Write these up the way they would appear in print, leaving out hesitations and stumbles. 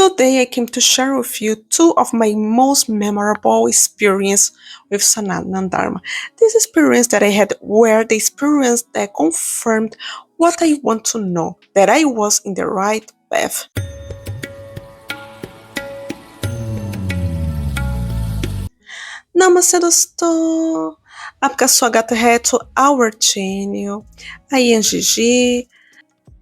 Today I came to share with you two of my most memorable experience with Sanatana Dharma. This experience that I had were the experience that confirmed what I want to know, that I was in the right path. Namaste, dosto! आपका स्वागत है to our channel. I am Gigi.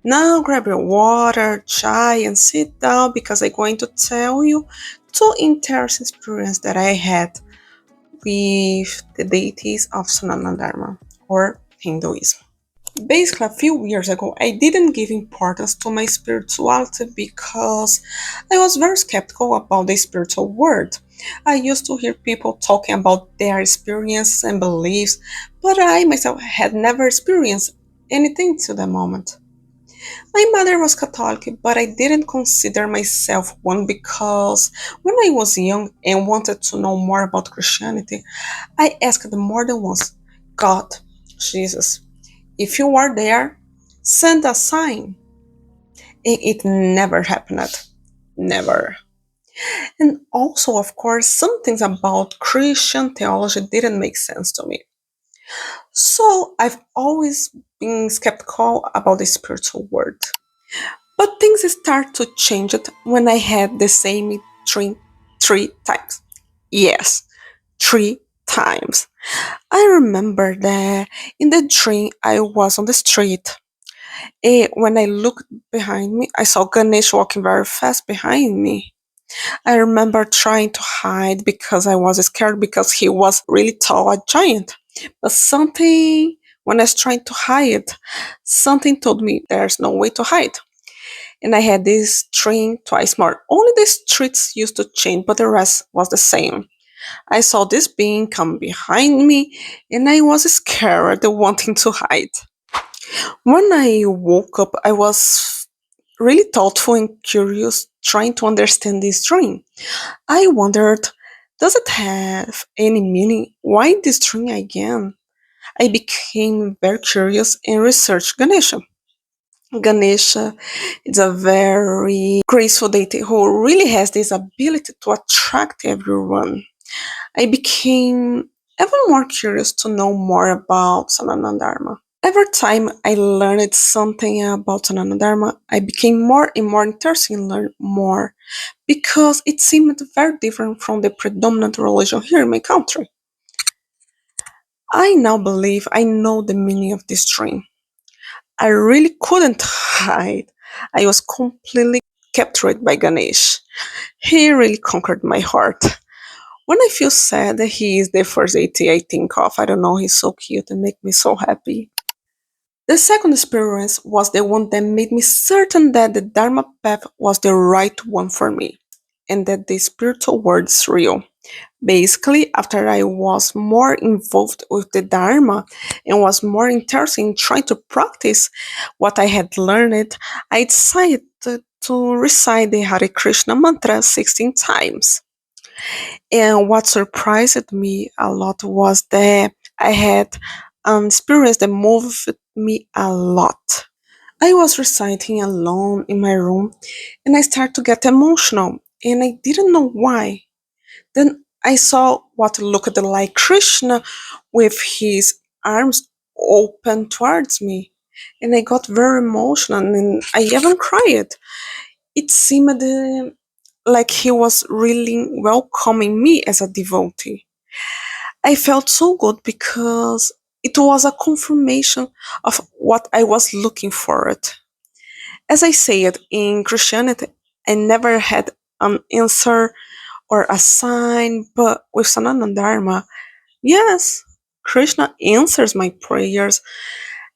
Now grab your water, chai, and sit down because I'm going to tell you two interesting experiences that I had with the deities of Sanatana Dharma or Hinduism. Basically, a few years ago, I didn't give importance to my spirituality because I was very skeptical about the spiritual world. I used to hear people talking about their experiences and beliefs, but I myself had never experienced anything to the moment. My mother was Catholic, but I didn't consider myself one because when I was young and wanted to know more about Christianity, I asked more than once, God, Jesus, if you are there, send a sign. And it never happened. Never. And also, of course, some things about Christian theology didn't make sense to me. So I've always been skeptical about the spiritual world. But things start to change it when I had the same dream three times. Yes, three times. I remember that in the dream I was on the street. And when I looked behind me, I saw Ganesh walking very fast behind me. I remember trying to hide because I was scared because he was really tall, a giant. But when I was trying to hide, something told me there's no way to hide. And I had this train twice more. Only the streets used to change, but the rest was the same. I saw this being come behind me, and I was scared, wanting to hide. When I woke up, I was really thoughtful and curious, trying to understand this dream. I wondered, does it have any meaning? Why this dream again? I became very curious and researched Ganesha. Ganesha is a very graceful deity who really has this ability to attract everyone. I became even more curious to know more about Sanatana Dharma. Every time I learned something about Sanatana Dharma, I became more and more interested in learning more because it seemed very different from the predominant religion here in my country. I now believe I know the meaning of this dream. I really couldn't hide. I was completely captured by Ganesh. He really conquered my heart. When I feel sad, he is the first deity I think of. I don't know, he's so cute and make me so happy. The second experience was the one that made me certain that the Dharma path was the right one for me and that the spiritual world is real. Basically, after I was more involved with the Dharma and was more interested in trying to practice what I had learned, I decided to recite the Hare Krishna mantra 16 times. And what surprised me a lot was that I had an experience that moved me a lot. I was reciting alone in my room and I started to get emotional and I didn't know why. Then I saw what looked like Krishna with his arms open towards me. And I got very emotional and I even cried. It seemed like he was really welcoming me as a devotee. I felt so good because it was a confirmation of what I was looking for. It. As I said, in Christianity, I never had an answer or a sign, but with Sanatana Dharma, yes, Krishna answers my prayers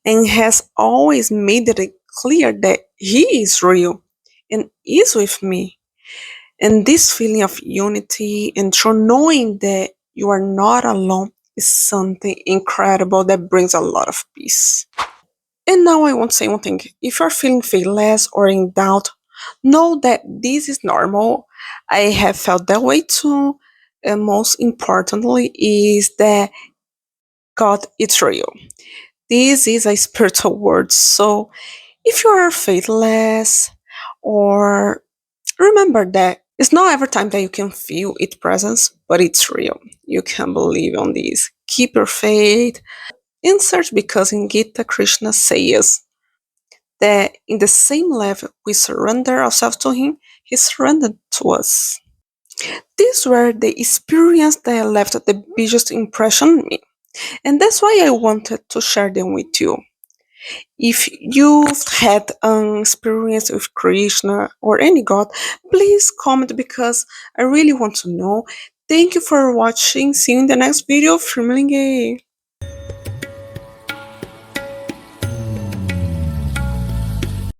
and has always made it clear that He is real and is with me. And this feeling of unity and through knowing that you are not alone is something incredible that brings a lot of peace. And now I want to say one thing. If you're feeling faithless or in doubt, know that this is normal. I have felt that way too. And most importantly is that God is real. This is a spiritual word. So if you are faithless or Remember that it's not every time that you can feel its presence, but it's real. You can believe on this. Keep your faith. Insert because in Gita Krishna says that in the same level we surrender ourselves to him, he surrendered to us. These were the experiences that left the biggest impression on me. And that's why I wanted to share them with you. If you've had an experience with Krishna or any god, please comment because I really want to know. Thank you for watching. See you in the next video. Firmlingue.